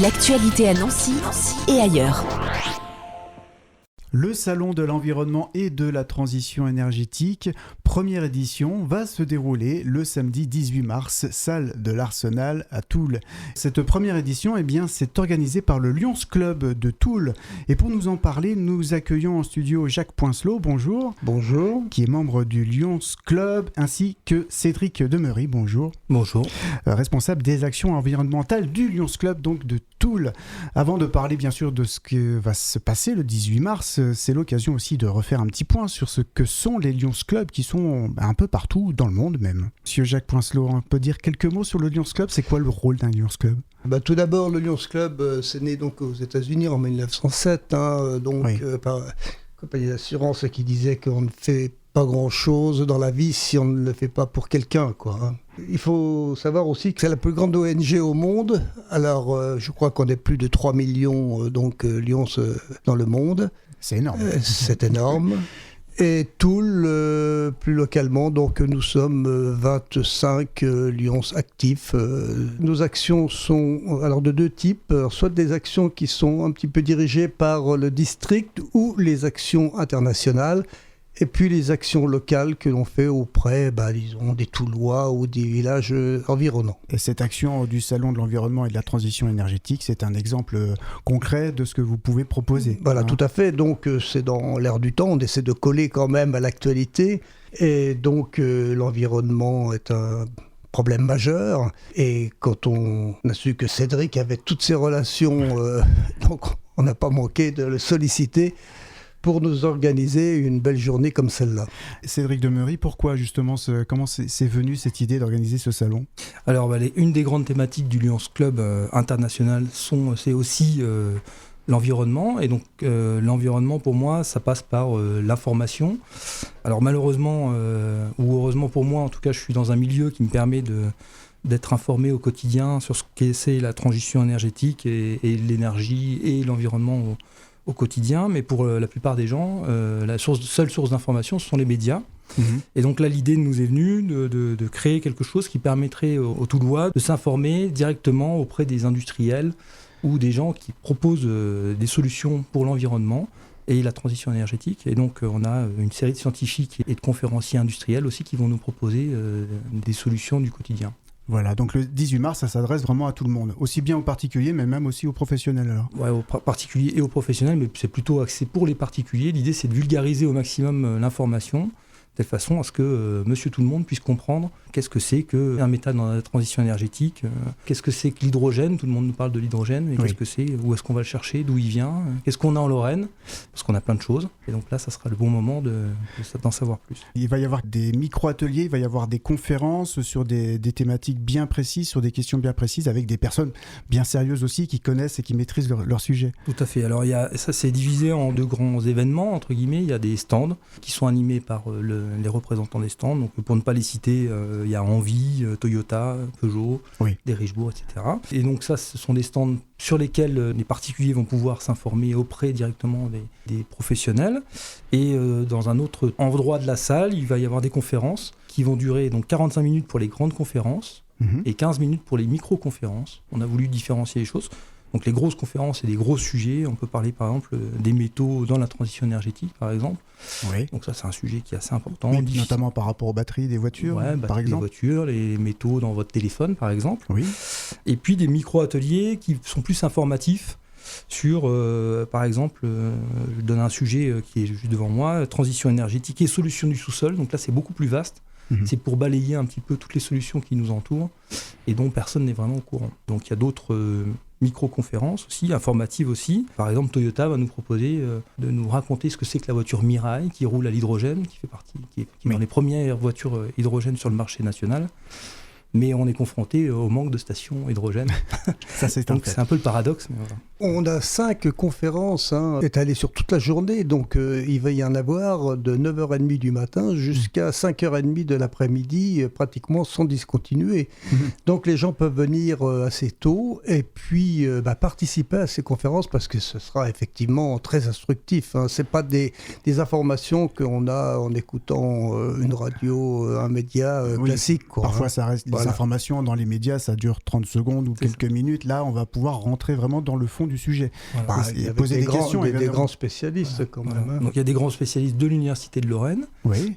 L'actualité à Nancy et ailleurs. Le Salon de l'environnement et de la transition énergétique, première édition, va se dérouler le samedi 18 mars, salle de l'Arsenal à Toul. Cette première édition, c'est organisé par le Lions Club de Toul. Et pour nous en parler, nous accueillons en studio Jacques Poincelot, bonjour. Bonjour. Qui est membre du Lions Club, ainsi que Cédric Demery, bonjour. Bonjour. Responsable des actions environnementales du Lions Club, donc de Toul. Avant de parler bien sûr de ce que va se passer le 18 mars, c'est l'occasion aussi de refaire un petit point sur ce que sont les Lions Club qui sont un peu partout dans le monde même. Monsieur Jacques Poincelot, on peut dire quelques mots sur le Lions Club. C'est quoi le rôle d'un Lions Club ? Tout d'abord, le Lions Club, c'est né donc aux États-Unis en 1907, par une compagnie d'assurance qui disait qu'on ne fait pas grand-chose dans la vie si on ne le fait pas pour quelqu'un, Il faut savoir aussi que c'est la plus grande ONG au monde. Alors, je crois qu'on est plus de 3 millions Lions dans le monde. C'est énorme. C'est énorme. Et Toul, plus localement, donc nous sommes 25 Lions actifs. Nos actions sont alors de deux types, soit des actions qui sont un petit peu dirigées par le district ou les actions internationales. Et puis les actions locales que l'on fait auprès, disons, des Toulois ou des villages environnants. Et cette action du Salon de l'environnement et de la transition énergétique, c'est un exemple concret de ce que vous pouvez proposer. Voilà, tout à fait. Donc c'est dans l'air du temps, on essaie de coller quand même à l'actualité. Et donc l'environnement est un problème majeur. Et quand on a su que Cédric avait toutes ces relations, donc on n'a pas manqué de le solliciter pour nous organiser une belle journée comme celle-là. Cédric Demery, pourquoi justement, comment c'est venu cette idée d'organiser ce salon ? Alors, une des grandes thématiques du Lions Club international, c'est aussi l'environnement. Et donc, l'environnement, pour moi, ça passe par l'information. Alors, malheureusement, ou heureusement pour moi, en tout cas, je suis dans un milieu qui me permet d'être informé au quotidien sur ce qu'est la transition énergétique et l'énergie et l'environnement au quotidien, mais pour la plupart des gens, la seule source d'information, ce sont les médias. Mmh. Et donc là, l'idée nous est venue de créer quelque chose qui permettrait aux Toulois de s'informer directement auprès des industriels ou des gens qui proposent des solutions pour l'environnement et la transition énergétique. Et donc, on a une série de scientifiques et de conférenciers industriels aussi qui vont nous proposer des solutions du quotidien. Voilà, donc le 18 mars, ça s'adresse vraiment à tout le monde, aussi bien aux particuliers, mais même aussi aux professionnels alors. Ouais, aux particuliers et aux professionnels, mais c'est plutôt axé pour les particuliers. L'idée, c'est de vulgariser au maximum l'information, de telle façon à ce que monsieur tout le monde puisse comprendre qu'est-ce que c'est qu'un méthane dans la transition énergétique, qu'est-ce que c'est que l'hydrogène, tout le monde nous parle de l'hydrogène, mais qu'est-ce que c'est, où est-ce qu'on va le chercher, d'où il vient, qu'est-ce qu'on a en Lorraine, parce qu'on a plein de choses. Et donc là, ça sera le bon moment d'en savoir plus. Il va y avoir des micro-ateliers, il va y avoir des conférences sur des thématiques bien précises, sur des questions bien précises, avec des personnes bien sérieuses aussi, qui connaissent et qui maîtrisent leur sujet. Tout à fait. Alors ça, c'est divisé en deux grands événements, entre guillemets. Il y a des stands qui sont animés par les représentants des stands. Donc pour ne pas les citer, il y a Envie, Toyota, Peugeot, des Richebourg, etc. Et donc ça, ce sont des stands sur lesquels les particuliers vont pouvoir s'informer auprès directement des professionnels. Et dans un autre endroit de la salle, il va y avoir des conférences qui vont durer donc 45 minutes pour les grandes conférences et 15 minutes pour les micro-conférences. On a voulu différencier les choses. Donc les grosses conférences et des gros sujets, on peut parler par exemple des métaux dans la transition énergétique par exemple. Oui. Donc ça c'est un sujet qui est assez important. Oui, notamment par rapport aux batteries des voitures par exemple. Les voitures, les métaux dans votre téléphone par exemple. Oui. Et puis des micro-ateliers qui sont plus informatifs sur par exemple, je donne un sujet qui est juste devant moi, transition énergétique et solutions du sous-sol. Donc là c'est beaucoup plus vaste. C'est pour balayer un petit peu toutes les solutions qui nous entourent et dont personne n'est vraiment au courant. Donc il y a d'autres micro-conférences aussi, informatives aussi. Par exemple, Toyota va nous proposer de nous raconter ce que c'est que la voiture Mirai qui roule à l'hydrogène, qui est dans les premières voitures hydrogène sur le marché national. Mais on est confronté au manque de stations hydrogène. Ça, c'est donc c'est un peu le paradoxe. Mais voilà. On a 5 conférences étalées sur toute la journée, donc il va y en avoir de 9h30 du matin jusqu'à 5h30 de l'après-midi, pratiquement sans discontinuer. Donc les gens peuvent venir assez tôt et puis participer à ces conférences parce que ce sera effectivement très instructif. Ce n'est pas des informations qu'on a en écoutant une radio, un média classique. Parfois ça reste les informations dans les médias, ça dure 30 secondes ou quelques minutes. Là, on va pouvoir rentrer vraiment dans le fond du sujet. Et poser des questions. Des grands spécialistes quand même. Hein. Donc il y a des grands spécialistes de l'Université de Lorraine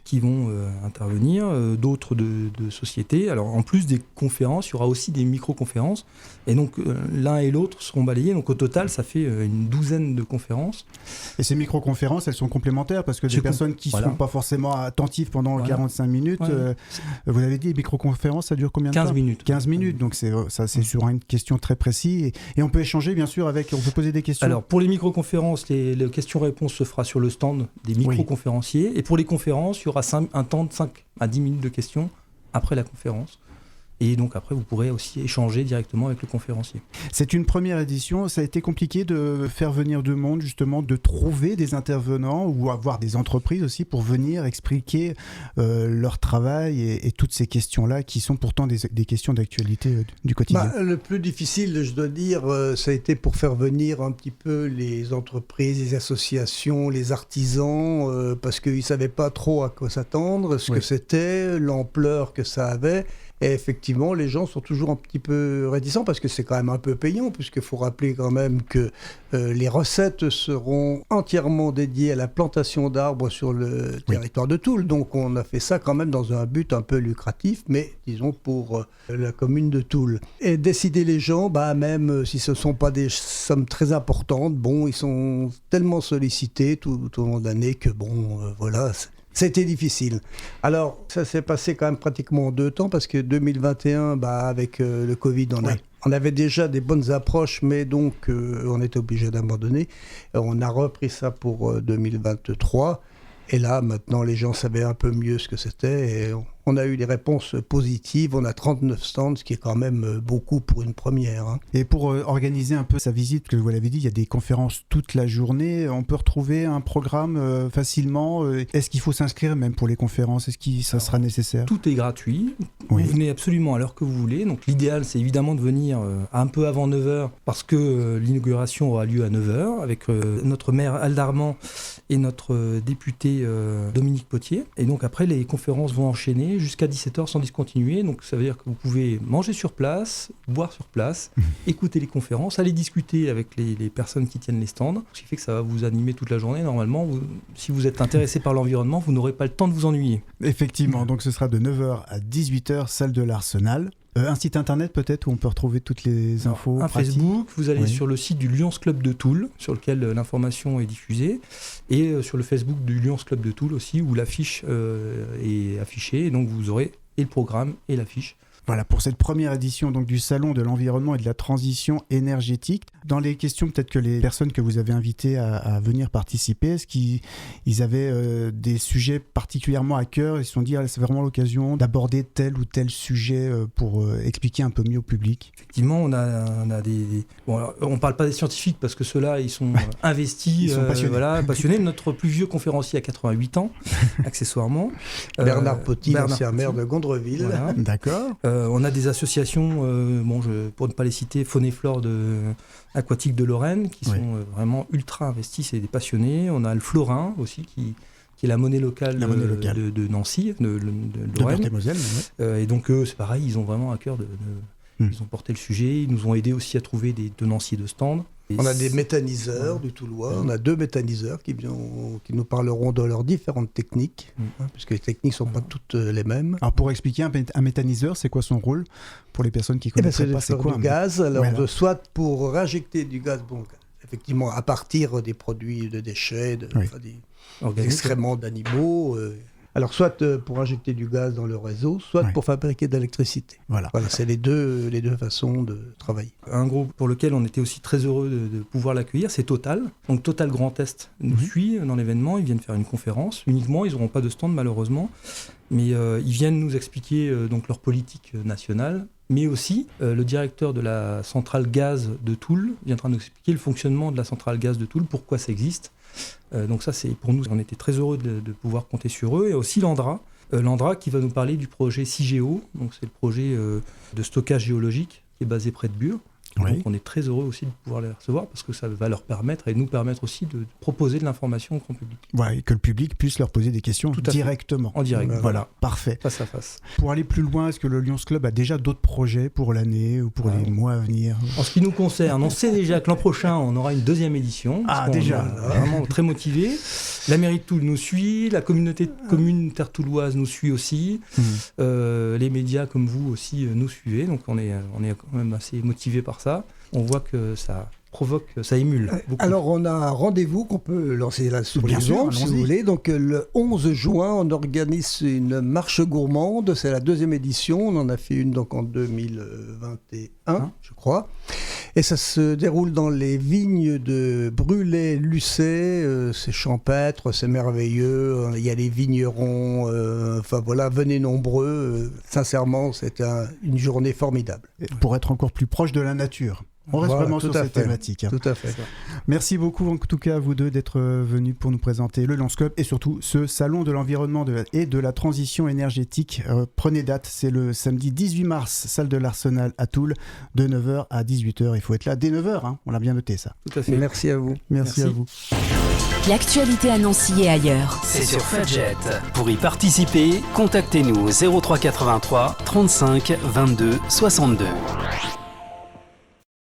qui vont intervenir, d'autres de sociétés. Alors en plus des conférences, il y aura aussi des micro-conférences. Et donc l'un et l'autre seront balayés. Donc au total, ça fait une douzaine de conférences. Et ces micro-conférences, elles sont complémentaires parce que des personnes qui ne sont pas forcément attentives pendant 45 minutes, vous avez dit, les micro-conférences, ça dure combien de temps ? 15 minutes. 15 minutes, donc c'est sur une question très précise. Et on peut échanger, bien sûr, on peut poser des questions. Alors pour les micro-conférences, les questions-réponses se fera sur le stand des micro-conférenciers. Et pour les conférences, il y aura un temps de 5 à 10 minutes de questions après la conférence. Et donc après, vous pourrez aussi échanger directement avec le conférencier. C'est une première édition. Ça a été compliqué de faire venir du monde, justement, de trouver des intervenants ou avoir des entreprises aussi pour venir expliquer leur travail et toutes ces questions-là qui sont pourtant des questions d'actualité du quotidien. Le plus difficile, je dois dire, ça a été pour faire venir un petit peu les entreprises, les associations, les artisans, parce qu'ils ne savaient pas trop à quoi s'attendre, ce que c'était, l'ampleur que ça avait. Et effectivement, les gens sont toujours un petit peu réticents parce que c'est quand même un peu payant, puisqu'il faut rappeler quand même que les recettes seront entièrement dédiées à la plantation d'arbres sur le territoire de Toul. Donc on a fait ça quand même dans un but un peu lucratif, mais disons pour la commune de Toul. Et décider les gens, même si ce ne sont pas des sommes très importantes, ils sont tellement sollicités tout au long de l'année que voilà... C'était difficile. Alors, ça s'est passé quand même pratiquement en 2 temps, parce que 2021, avec le Covid, on avait déjà des bonnes approches, mais donc on était obligé d'abandonner. On a repris ça pour 2023. Et là, maintenant, les gens savaient un peu mieux ce que c'était. Et on a eu des réponses positives. On a 39 stands, ce qui est quand même beaucoup pour une première. Hein. Et pour organiser un peu sa visite, que vous l'avez dit, il y a des conférences toute la journée. On peut retrouver un programme facilement. Est-ce qu'il faut s'inscrire même pour les conférences ? Est-ce que ça sera nécessaire ? Tout est gratuit. Vous venez absolument à l'heure que vous voulez. Donc l'idéal, c'est évidemment de venir un peu avant 9h, parce que l'inauguration aura lieu à 9h, avec notre maire Aldarman et notre député Dominique Potier. Et donc après, les conférences vont enchaîner jusqu'à 17h sans discontinuer. Donc ça veut dire que vous pouvez manger sur place, boire sur place, écouter les conférences, aller discuter avec les personnes qui tiennent les stands. Ce qui fait que ça va vous animer toute la journée. Normalement, si vous êtes intéressé par l'environnement, vous n'aurez pas le temps de vous ennuyer. Effectivement, donc ce sera de 9h à 18h, salle de l'Arsenal. Un site internet peut-être où on peut retrouver toutes les infos. Facebook, vous allez sur le site du Lions Club de Toul, sur lequel l'information est diffusée, et sur le Facebook du Lions Club de Toul aussi, où l'affiche est affichée, et donc vous aurez et le programme et l'affiche. Voilà, pour cette première édition donc, du Salon de l'environnement et de la transition énergétique. Dans les questions, peut-être que les personnes que vous avez invitées à venir participer, est-ce qu'ils avaient des sujets particulièrement à cœur ? Ils se sont dit, c'est vraiment l'occasion d'aborder tel ou tel sujet pour expliquer un peu mieux au public. Effectivement, on a des... Bon, alors, on ne parle pas des scientifiques parce que ceux-là, ils sont investis, ils sont passionnés. Passionnés. Notre plus vieux conférencier a 88 ans, accessoirement. Bernard Poty, ancien maire de Gondreville. Voilà. D'accord. On a des associations, pour ne pas les citer, Faune et Flore aquatique de Lorraine, qui sont vraiment ultra investis, c'est des passionnés. On a le Florin aussi, qui est la monnaie locale, de Nancy, de Lorraine. De Moselle, et donc eux, c'est pareil, ils ont vraiment à cœur ils ont porté le sujet, ils nous ont aidés aussi à trouver des tenanciers de stands. On a des méthaniseurs du Toulois, on a 2 méthaniseurs qui nous parleront de leurs différentes techniques, puisque les techniques ne sont pas toutes les mêmes. Alors pour expliquer, un méthaniseur, c'est quoi son rôle pour les personnes qui ne connaissent pas? C'est quoi du gaz, soit pour réinjecter du gaz, effectivement à partir des produits de déchets, des excréments d'animaux. Alors, soit pour injecter du gaz dans le réseau, soit pour fabriquer de l'électricité. Voilà, c'est les deux façons de travailler. Un groupe pour lequel on était aussi très heureux de pouvoir l'accueillir, c'est Total. Donc Total Grand Est nous suit dans l'événement, ils viennent faire une conférence. Uniquement, ils n'auront pas de stand malheureusement, mais ils viennent nous expliquer donc leur politique nationale. Mais aussi, le directeur de la centrale gaz de Toul viendra nous expliquer le fonctionnement de la centrale gaz de Toul, pourquoi ça existe. Donc ça, c'est pour nous, on était très heureux de pouvoir compter sur eux. Et aussi l'Andra qui va nous parler du projet CIGEO, donc c'est le projet de stockage géologique qui est basé près de Bure. Oui. Donc on est très heureux aussi de pouvoir les recevoir parce que ça va leur permettre et nous permettre aussi de proposer de l'information au grand public. Ouais, et que le public puisse leur poser des questions Tout à fait. directement. En direct. Voilà, parfait. Face à face. Pour aller plus loin, est-ce que le Lions Club a déjà d'autres projets pour l'année ou pour les mois à venir? En ce qui nous concerne, on sait déjà que l'an prochain, on aura une deuxième édition. Ah, parce qu'on déjà. est vraiment très motivés. La mairie de Toul nous suit, la communauté communautaire touloise nous suit aussi. Les médias comme vous aussi nous suivez. Donc on est quand même assez motivés par ça. On voit que ça émule beaucoup. Alors, on a un rendez-vous qu'on peut lancer là sur Bien les sûr, ondes, si allons-y. vous voulez. Donc, le 11 juin, on organise une marche gourmande. C'est la deuxième édition. On en a fait une donc en 2021, je crois. Et ça se déroule dans les vignes de Brulay-Lucé. C'est champêtre, c'est merveilleux. Il y a les vignerons. Enfin, voilà, venez nombreux. Sincèrement, c'est une journée formidable. Pour être encore plus proche de la nature. On reste Voilà, vraiment tout sur à cette fait. thématique. Tout à fait. Merci beaucoup en tout cas à vous deux d'être venus pour nous présenter le Lions Club et surtout ce salon de l'environnement et de la transition énergétique. Prenez date, c'est le samedi 18 mars, salle de l'Arsenal à Toul, de 9h à 18h. Il faut être là dès 9h, hein. On l'a bien noté ça. Tout à fait. Merci à vous. Merci à vous. L'actualité à Nancy et ailleurs. C'est sur Fadjet. Pour y participer, contactez-nous au 03 83 35 22 62.